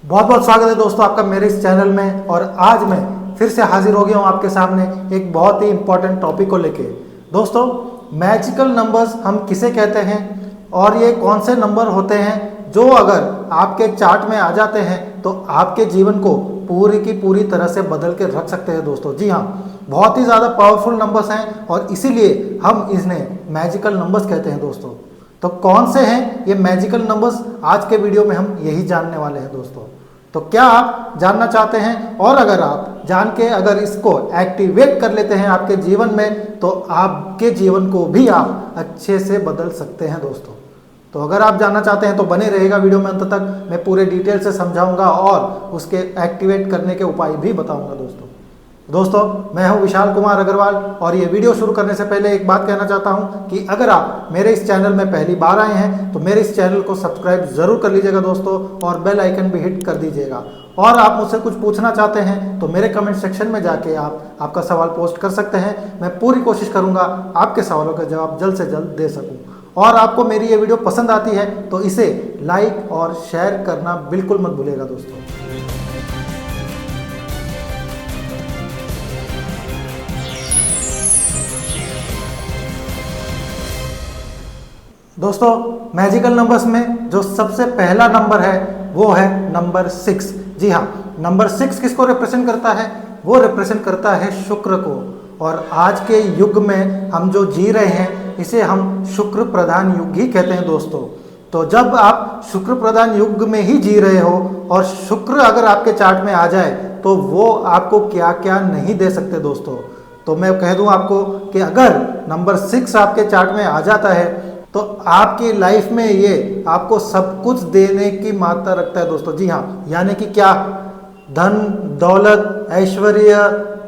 बहुत बहुत स्वागत है दोस्तों आपका मेरे इस चैनल में। और आज मैं फिर से हाजिर हो गया हूँ आपके सामने एक बहुत ही इंपॉर्टेंट टॉपिक को लेके। दोस्तों, मैजिकल नंबर्स हम किसे कहते हैं और ये कौन से नंबर होते हैं जो अगर आपके चार्ट में आ जाते हैं तो आपके जीवन को पूरी की पूरी तरह से बदल के रख सकते हैं दोस्तों। जी हाँ, बहुत ही ज़्यादा पावरफुल नंबर्स हैं और इसीलिए हम इन्हें मैजिकल नंबर्स कहते हैं दोस्तों। तो कौन से हैं ये मैजिकल नंबर्स, आज के वीडियो में हम यही जानने वाले हैं दोस्तों। तो क्या आप जानना चाहते हैं? और अगर आप जान के अगर इसको एक्टिवेट कर लेते हैं आपके जीवन में तो आपके जीवन को भी आप अच्छे से बदल सकते हैं दोस्तों। तो अगर आप जानना चाहते हैं तो बने रहेगा वीडियो में अंत तक। मैं पूरे डिटेल से समझाऊंगा और उसके एक्टिवेट करने के उपाय भी बताऊंगा दोस्तों, मैं हूं विशाल कुमार अग्रवाल और ये वीडियो शुरू करने से पहले एक बात कहना चाहता हूं कि अगर आप मेरे इस चैनल में पहली बार आए हैं तो मेरे इस चैनल को सब्सक्राइब जरूर कर लीजिएगा दोस्तों और बेल आइकन भी हिट कर दीजिएगा। और आप मुझसे कुछ पूछना चाहते हैं तो मेरे कमेंट सेक्शन में जाके आप आपका सवाल पोस्ट कर सकते हैं। मैं पूरी कोशिश करूँगा आपके सवालों का जवाब जल्द से जल्द दे सकूँ। और आपको मेरी ये वीडियो पसंद आती है तो इसे लाइक और शेयर करना बिल्कुल मत भूलिएगा दोस्तों। दोस्तों, मैजिकल नंबर्स में जो सबसे पहला नंबर है वो है नंबर 6। जी हाँ, नंबर 6 किसको रिप्रेजेंट करता है? वो रिप्रेजेंट करता है शुक्र को। और आज के युग में हम जो जी रहे हैं इसे हम शुक्र प्रधान युग ही कहते हैं दोस्तों। तो जब आप शुक्र प्रधान युग में ही जी रहे हो और शुक्र अगर आपके चार्ट में आ जाए तो वो आपको क्या क्या नहीं दे सकते दोस्तों। तो मैं कह दूं आपको कि अगर नंबर 6 आपके चार्ट में आ जाता है तो आपकी लाइफ में ये आपको सब कुछ देने की मात्रा रखता है दोस्तों। जी हाँ, यानी कि क्या? धन, दौलत, ऐश्वर्य,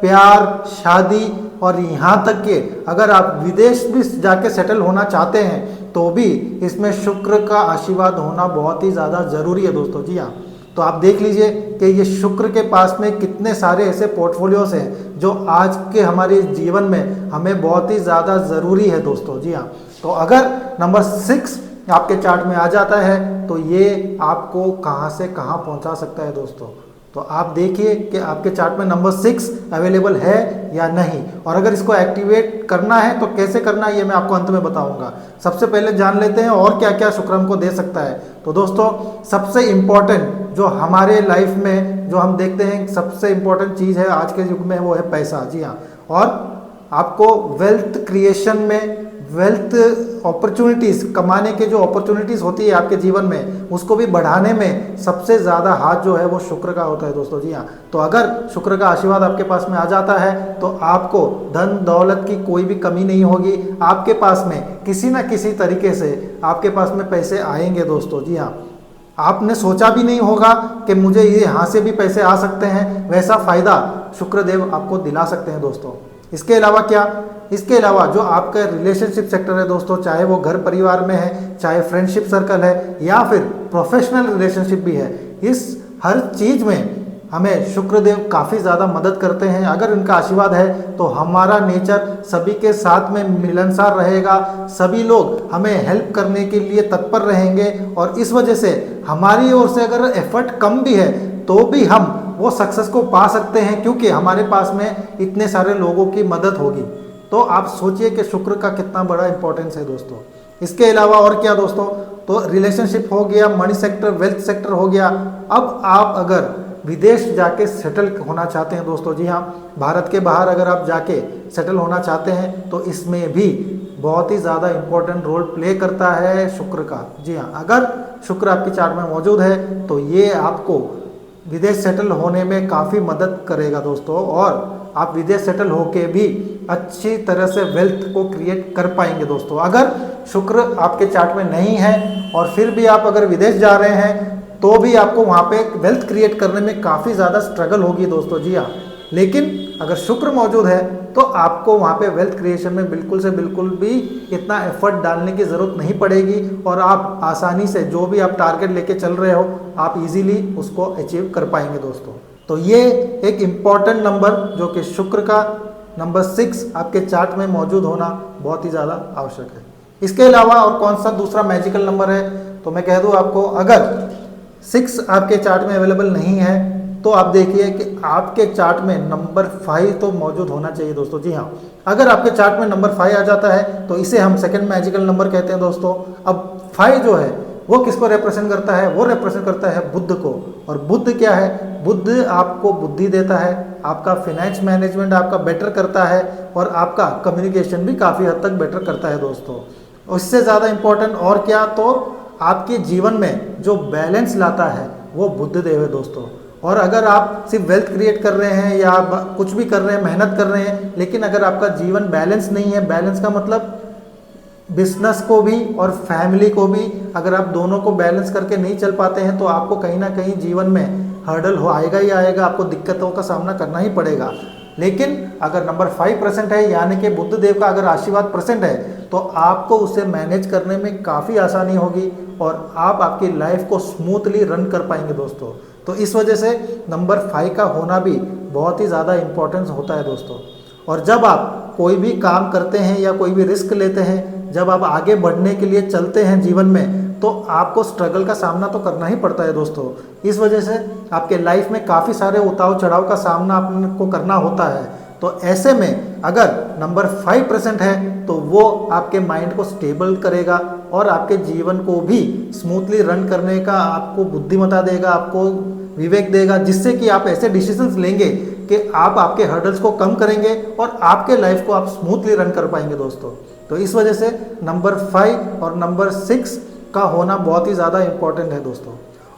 प्यार, शादी और यहाँ तक कि अगर आप विदेश भी जाके सेटल होना चाहते हैं तो भी इसमें शुक्र का आशीर्वाद होना बहुत ही ज़्यादा ज़रूरी है दोस्तों। जी हाँ, तो आप देख लीजिए कि ये शुक्र के पास में कितने सारे ऐसे पोर्टफोलियोज हैं जो आज के हमारे जीवन में हमें बहुत ही ज़्यादा ज़रूरी है दोस्तों। जी हाँ, तो अगर नंबर 6 आपके चार्ट में आ जाता है तो ये आपको कहाँ से कहाँ पहुँचा सकता है दोस्तों। तो आप देखिए कि आपके चार्ट में नंबर 6 अवेलेबल है या नहीं, और अगर इसको एक्टिवेट करना है तो कैसे करना है ये मैं आपको अंत में बताऊंगा। सबसे पहले जान लेते हैं और क्या क्या शुक्र हमको दे सकता है। तो दोस्तों, सबसे इम्पोर्टेंट जो हमारे लाइफ में जो हम देखते हैं सबसे इम्पोर्टेंट चीज़ है आज के युग में वो है पैसा। जी हाँ, और आपको वेल्थ क्रिएशन में, वेल्थ अपॉर्चुनिटीज़ कमाने के जो अपॉर्चुनिटीज़ होती है आपके जीवन में उसको भी बढ़ाने में सबसे ज़्यादा हाथ जो है वो शुक्र का होता है दोस्तों। जी हाँ, तो अगर शुक्र का आशीर्वाद आपके पास में आ जाता है तो आपको धन दौलत की कोई भी कमी नहीं होगी। आपके पास में किसी न किसी तरीके से आपके पास में पैसे आएंगे दोस्तों। जी हाँ, आपने सोचा भी नहीं होगा कि मुझे ये यहाँ से भी पैसे आ सकते हैं, वैसा फ़ायदा शुक्रदेव आपको दिला सकते हैं दोस्तों। इसके अलावा क्या? इसके अलावा जो आपका रिलेशनशिप सेक्टर है दोस्तों, चाहे वो घर परिवार में है, चाहे फ्रेंडशिप सर्कल है या फिर प्रोफेशनल रिलेशनशिप भी है, इस हर चीज़ में हमें शुक्रदेव काफ़ी ज़्यादा मदद करते हैं। अगर इनका आशीर्वाद है तो हमारा नेचर सभी के साथ में मिलनसार रहेगा, सभी लोग हमें हेल्प करने के लिए तत्पर रहेंगे और इस वजह से हमारी ओर से अगर एफर्ट कम भी है तो भी हम वो सक्सेस को पा सकते हैं क्योंकि हमारे पास में इतने सारे लोगों की मदद होगी। तो आप सोचिए कि शुक्र का कितना बड़ा इंपॉर्टेंस है दोस्तों। इसके अलावा और क्या दोस्तों? तो रिलेशनशिप हो गया, मनी सेक्टर, वेल्थ सेक्टर हो गया। अब आप अगर विदेश जाके सेटल होना चाहते हैं दोस्तों, जी हाँ, भारत के बाहर अगर आप जाके सेटल होना चाहते हैं तो इसमें भी बहुत ही ज़्यादा इम्पोर्टेंट रोल प्ले करता है शुक्र का। जी हाँ, अगर शुक्र आपकी चार्ट में मौजूद है तो ये आपको विदेश सेटल होने में काफ़ी मदद करेगा दोस्तों और आप विदेश सेटल होके भी अच्छी तरह से वेल्थ को क्रिएट कर पाएंगे दोस्तों। अगर शुक्र आपके चार्ट में नहीं है और फिर भी आप अगर विदेश जा रहे हैं तो भी आपको वहाँ पे वेल्थ क्रिएट करने में काफ़ी ज़्यादा स्ट्रगल होगी दोस्तों। जी हाँ, लेकिन अगर शुक्र मौजूद है तो आपको वहाँ पे वेल्थ क्रिएशन में बिल्कुल से बिल्कुल भी इतना एफर्ट डालने की ज़रूरत नहीं पड़ेगी और आप आसानी से जो भी आप टारगेट लेके चल रहे हो आप इजीली उसको अचीव कर पाएंगे दोस्तों। तो ये एक इम्पॉर्टेंट नंबर जो कि शुक्र का नंबर 6 आपके चार्ट में मौजूद होना बहुत ही ज़्यादा आवश्यक है। इसके अलावा और कौन सा दूसरा मैजिकल नंबर है? तो मैं कह दूँ आपको, अगर 6 आपके चार्ट में अवेलेबल नहीं है तो आप देखिए कि आपके चार्ट में नंबर 5 तो मौजूद होना चाहिए दोस्तों। जी हाँ, अगर आपके चार्ट में नंबर 5 आ जाता है तो इसे हम सेकंड मैजिकल नंबर कहते हैं दोस्तों। अब 5 जो है वो किसको रिप्रेजेंट करता है? वो रिप्रेजेंट करता है बुद्ध को। और बुद्ध क्या है? बुद्ध आपको बुद्धि देता है, आपका फिनेंस मैनेजमेंट आपका बेटर करता है और आपका कम्युनिकेशन भी काफ़ी हद तक बेटर करता है दोस्तों। उससे ज़्यादा इम्पोर्टेंट और क्या, तो आपके जीवन में जो बैलेंस लाता है वो बुद्ध देव है दोस्तों। और अगर आप सिर्फ वेल्थ क्रिएट कर रहे हैं या कुछ भी कर रहे हैं, मेहनत कर रहे हैं, लेकिन अगर आपका जीवन बैलेंस नहीं है, बैलेंस का मतलब बिजनेस को भी और फैमिली को भी, अगर आप दोनों को बैलेंस करके नहीं चल पाते हैं तो आपको कहीं ना कहीं जीवन में हर्डल हो आएगा ही आएगा, आपको दिक्कतों का सामना करना ही पड़ेगा। लेकिन अगर नंबर 5% है, यानी कि बुद्ध देव का अगर आशीर्वाद % है, तो आपको उसे मैनेज करने में काफ़ी आसानी होगी और आप आपकी लाइफ को स्मूथली रन कर पाएंगे दोस्तों। तो इस वजह से नंबर 5 का होना भी बहुत ही ज़्यादा इम्पोर्टेंस होता है दोस्तों। और जब आप कोई भी काम करते हैं या कोई भी रिस्क लेते हैं, जब आप आगे बढ़ने के लिए चलते हैं जीवन में, तो आपको स्ट्रगल का सामना तो करना ही पड़ता है दोस्तों। इस वजह से आपके लाइफ में काफ़ी सारे उतार चढ़ाव का सामना आपको करना होता है। तो ऐसे में अगर नंबर 5% है तो वो आपके माइंड को स्टेबल करेगा और आपके जीवन को भी स्मूथली रन करने का आपको बुद्धिमत्ता देगा, आपको विवेक देगा, जिससे कि आप ऐसे डिसीजंस लेंगे कि आप आपके हर्डल्स को कम करेंगे और आपके लाइफ को आप स्मूथली रन कर पाएंगे दोस्तों। तो इस वजह से नंबर 5 और नंबर 6 का होना बहुत ही ज़्यादा इम्पोर्टेंट है दोस्तों।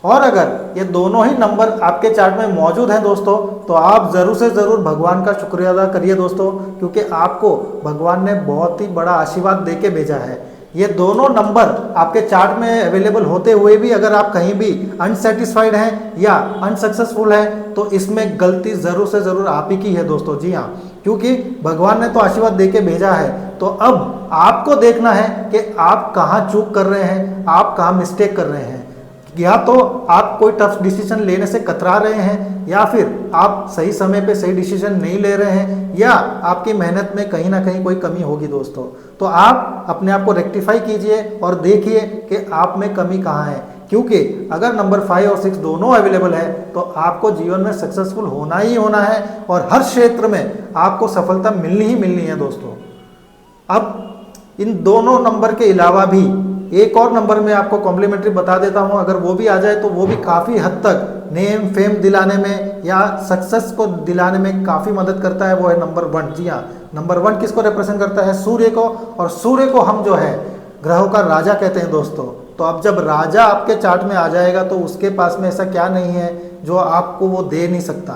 और अगर ये दोनों ही नंबर आपके चार्ट में मौजूद हैं दोस्तों, तो आप ज़रूर से ज़रूर भगवान का शुक्रिया अदा करिए दोस्तों, क्योंकि आपको भगवान ने बहुत ही बड़ा आशीर्वाद दे के भेजा है। ये दोनों नंबर आपके चार्ट में अवेलेबल होते हुए भी अगर आप कहीं भी अनसेटिस्फाइड हैं या अनसक्सेसफुल हैं, तो इसमें गलती ज़रूर से ज़रूर आप ही की है दोस्तों। जी हाँ, क्योंकि भगवान ने तो आशीर्वाद दे के भेजा है, तो अब आपको देखना है कि आप कहाँ चूक कर रहे हैं, आप कहाँ मिस्टेक कर रहे हैं। या तो आप कोई टफ डिसीजन लेने से कतरा रहे हैं, या फिर आप सही समय पे सही डिसीजन नहीं ले रहे हैं, या आपकी मेहनत में कहीं ना कहीं कोई कमी होगी दोस्तों। तो आप अपने आप को रेक्टिफाई कीजिए और देखिए कि आप में कमी कहाँ है, क्योंकि अगर नंबर 5 और 6 दोनों अवेलेबल है तो आपको जीवन में सक्सेसफुल होना ही होना है और हर क्षेत्र में आपको सफलता मिलनी ही मिलनी है दोस्तों। अब इन दोनों नंबर के अलावा भी एक और नंबर में आपको कॉम्प्लीमेंट्री बता देता हूं, अगर वो भी आ जाए तो वो भी काफ़ी हद तक नेम फेम दिलाने में या सक्सेस को दिलाने में काफ़ी मदद करता है। वो है नंबर 1। जी हाँ, नंबर 1 किसको रिप्रेजेंट करता है? सूर्य को। और सूर्य को हम जो है ग्रहों का राजा कहते हैं दोस्तों। तो अब जब राजा आपके चार्ट में आ जाएगा तो उसके पास में ऐसा क्या नहीं है जो आपको वो दे नहीं सकता।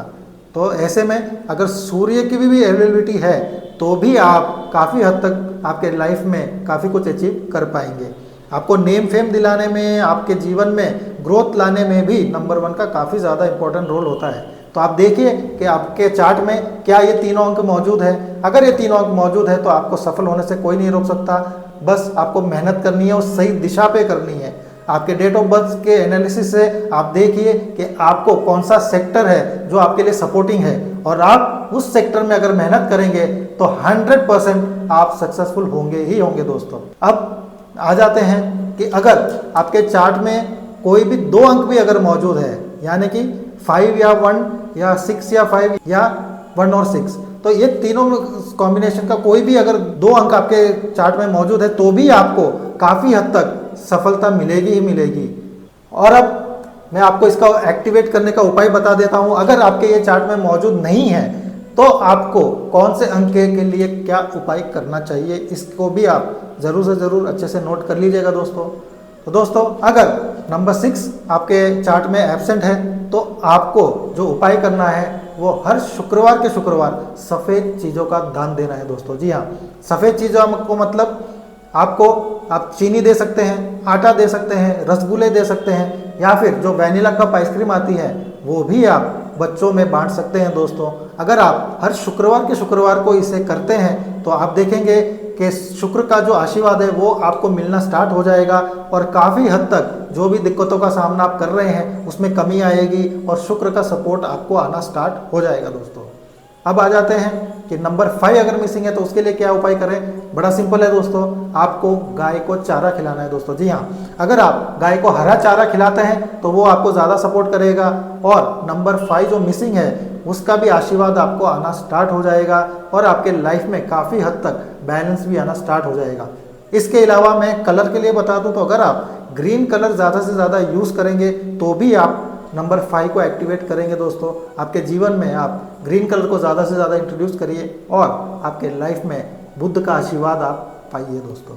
तो ऐसे में अगर सूर्य की भी अवेलेबिलिटी है तो भी आप काफ़ी हद तक आपके लाइफ में काफ़ी कुछ अचीव कर पाएंगे। आपको नेम फेम दिलाने में, आपके जीवन में ग्रोथ लाने में भी नंबर 1 का काफ़ी ज़्यादा इंपॉर्टेंट रोल होता है। तो आप देखिए कि आपके चार्ट में क्या ये तीनों अंक मौजूद है। अगर ये तीनों अंक मौजूद है तो आपको सफल होने से कोई नहीं रोक सकता। बस आपको मेहनत करनी है और सही दिशा पे करनी है। आपके डेट ऑफ बर्थ के एनालिसिस से आप देखिए कि आपको कौन सा सेक्टर है जो आपके लिए सपोर्टिंग है, और आप उस सेक्टर में अगर मेहनत करेंगे तो 100% आप सक्सेसफुल होंगे ही होंगे दोस्तों। अब आ जाते हैं कि अगर आपके चार्ट में कोई भी 2 अंक भी अगर मौजूद है, यानी कि 5 या 1 या 6 या 5 या 1 और 6, तो ये तीनों कॉम्बिनेशन का कोई भी अगर 2 अंक आपके चार्ट में मौजूद है तो भी आपको काफ़ी हद तक सफलता मिलेगी ही मिलेगी। और अब मैं आपको इसका एक्टिवेट करने का उपाय बता देता हूँ। अगर आपके ये चार्ट में मौजूद नहीं है तो आपको कौन से अंक के लिए क्या उपाय करना चाहिए, इसको भी आप ज़रूर से ज़रूर अच्छे से नोट कर लीजिएगा दोस्तों। तो दोस्तों, अगर नंबर 6 आपके चार्ट में एब्सेंट है तो आपको जो उपाय करना है वो हर शुक्रवार के शुक्रवार सफ़ेद चीज़ों का दान देना है दोस्तों। जी हाँ, सफ़ेद चीज़ों को मतलब आप चीनी दे सकते हैं, आटा दे सकते हैं, रसगुल्ले दे सकते हैं, या फिर जो वैनिला कप आइसक्रीम आती है वो भी आप बच्चों में बांट सकते हैं दोस्तों। अगर आप हर शुक्रवार के शुक्रवार को इसे करते हैं तो आप देखेंगे कि शुक्र का जो आशीर्वाद है वो आपको मिलना स्टार्ट हो जाएगा और काफ़ी हद तक जो भी दिक्कतों का सामना आप कर रहे हैं उसमें कमी आएगी और शुक्र का सपोर्ट आपको आना स्टार्ट हो जाएगा दोस्तों। अब आ जाते हैं कि नंबर 5 अगर मिसिंग है तो उसके लिए क्या उपाय करें। बड़ा सिंपल है दोस्तों, आपको गाय को चारा खिलाना है दोस्तों। जी हाँ, अगर आप गाय को हरा चारा खिलाते हैं तो वो आपको ज़्यादा सपोर्ट करेगा और नंबर 5 जो मिसिंग है उसका भी आशीर्वाद आपको आना स्टार्ट हो जाएगा और आपके लाइफ में काफ़ी हद तक बैलेंस भी आना स्टार्ट हो जाएगा। इसके अलावा मैं कलर के लिए बता दूं तो अगर आप ग्रीन कलर ज़्यादा से ज़्यादा यूज़ करेंगे तो भी आप नंबर 5 को एक्टिवेट करेंगे दोस्तों। आपके जीवन में आप ग्रीन कलर को ज़्यादा से ज़्यादा इंट्रोड्यूस करिए और आपके लाइफ में बुद्ध का आशीर्वाद आप पाइए दोस्तों।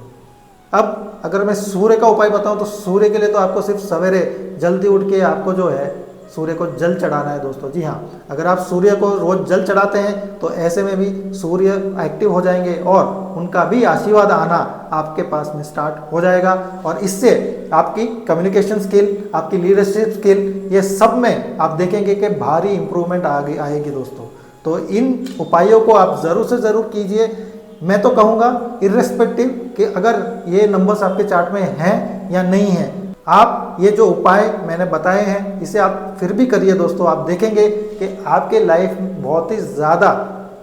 अब अगर मैं सूर्य का उपाय बताऊं तो सूर्य के लिए तो आपको सिर्फ सवेरे जल्दी उठ के आपको जो है सूर्य को जल चढ़ाना है दोस्तों। जी हाँ, अगर आप सूर्य को रोज जल चढ़ाते हैं तो ऐसे में भी सूर्य एक्टिव हो जाएंगे और उनका भी आशीर्वाद आना आपके पास में स्टार्ट हो जाएगा और इससे आपकी कम्युनिकेशन स्किल, आपकी लीडरशिप स्किल, ये सब में आप देखेंगे कि भारी इंप्रूवमेंट आएगी दोस्तों। तो इन उपायों को आप ज़रूर से ज़रूर कीजिए। मैं तो कहूँगा इर्रेस्पेक्टिव कि अगर ये नंबर्स आपके चार्ट में हैं या नहीं हैं, आप ये जो उपाय मैंने बताए हैं इसे आप फिर भी करिए दोस्तों। आप देखेंगे कि आपके लाइफ बहुत ही ज़्यादा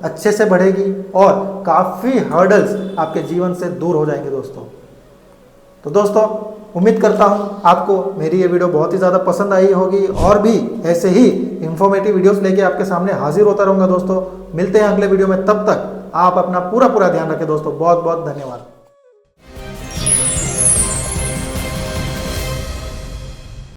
अच्छे से बढ़ेगी और काफ़ी हर्डल्स आपके जीवन से दूर हो जाएंगे दोस्तों। तो दोस्तों, उम्मीद करता हूँ आपको मेरी ये वीडियो बहुत ही ज़्यादा पसंद आई होगी और भी ऐसे ही इंफॉर्मेटिव वीडियोस लेके आपके सामने हाजिर होता रहूँगा दोस्तों। मिलते हैं अगले वीडियो में, तब तक आप अपना पूरा ध्यान रखें दोस्तों। बहुत बहुत धन्यवाद।